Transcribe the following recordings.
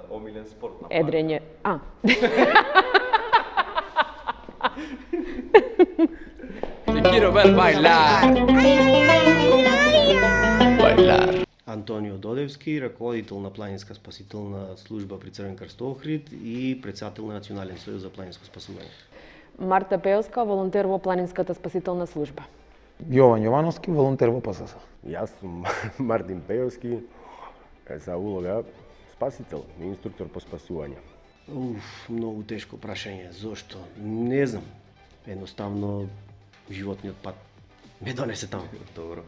Омилен спорт на планина? Едрење. Te quiero ver bailar. Bailar. Антонио Додевски, раководител на Планинска спасителна служба при Црвен крст Охрид и председател на Национален сојуз за планинско спасување. Марта Пеоска, волонтер во Планинската спасителна служба. Јован Јовановски, волонтер во ПСС. Јас сум Мартин Пеовски, за улога спасител и инструктор по спасување. Многу тешко прашање. Зошто? Не знам. Едноставно, животниот пат ме донесе таму. Добро.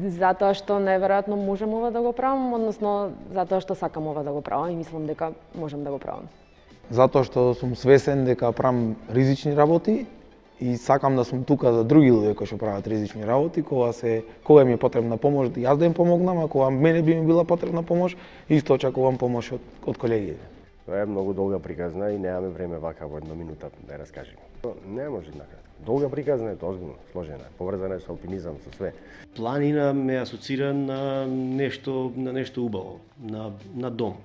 Затоа што неверојатно можам ова да го правам, односно затоа што сакам ова да го правам и мислам дека можам да го правам. Затоа што сум свесен дека правам ризични работи и сакам да сум тука за други луѓе кои што прават ризични работи, кога ми е потребна помош, јас да им помогнам, а кога мене би ми била потребна помош, исто очекувам помош од колегите. Тоа е многу долга приказна и немаме време вака во една минута да ја раскажеме. Не може така. Долга приказна е тоа озбилно, сложена, поврзана е со алпинизам, со све. Планина ме асоцира на нешто убаво, на дом.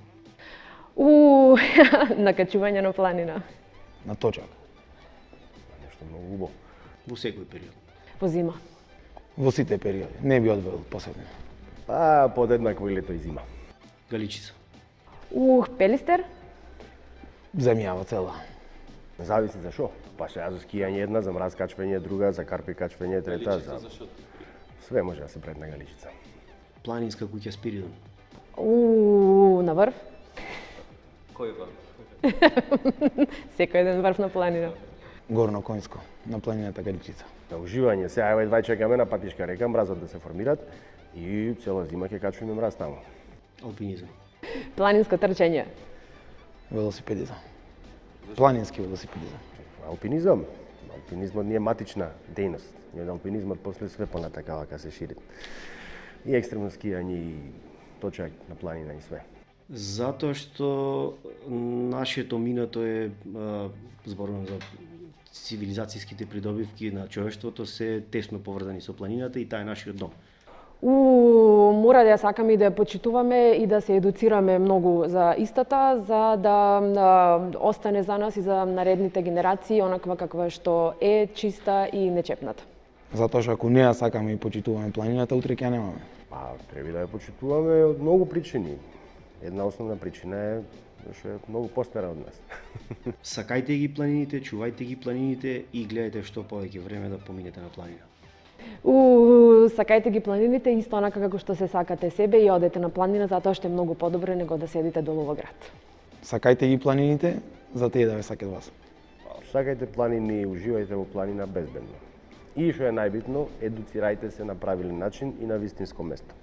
На качување на планина. На точак. Нешто многу убаво. Во секој период. Во зима. Во сите периоди. Не би одвел посебно. Подеднакво и лето и зима. Галичица. Пелистер? Земјава цела. Зависи за шо. Па што за скијање една, за мраз качвање друга, за карпи качвање трета, Галичица за шо? све може да се пред на Галичица. Планинска куќа Спиридон. На врв? Кој врв? Секој ден врв на планина. Горно Коњско, на планината Галичица. На уживање, сега еве два чекаме на патишка река, мразот да се формират и цела зима ќе качуваме мраз таму. Алпинизам. Планинско трчање. Велосипедизам. Планински велосипедизам. Алпинизам. Алпинизмот не е матична дејност. Ние алпинизмот после све понатака вака се шири. И екстремно скијање и точак на планина и све. Затоа што нашето минато е, зборувам за цивилизацијските придобивки на човештвото, се тесно поврзани со планината и таа е нашиот дом. Мора да ја сакаме и да ја почитуваме и да се едуцираме многу за истата, за да остане за нас и за наредните генерации онаква каква што е, чиста и нечепната. Затоа што ако не ја сакаме и почитуваме планината, утре ќе ја немаме. Треба да ја почитуваме од многу причини. Една основна причина е што е многу постара од нас. Сакајте ги планините, чувајте ги планините и гледајте што повеќе време да поминете на планина. Сакајте ги планините исто онака како што се сакате себе и одете на планина затоа што е многу подобро него да седите долу во град. Сакајте ги планините, за тие да ве сакат вас. Сакајте планини, уживајте во планина безбедно. И што е најбитно, едуцирајте се на правилен начин и на вистинско место.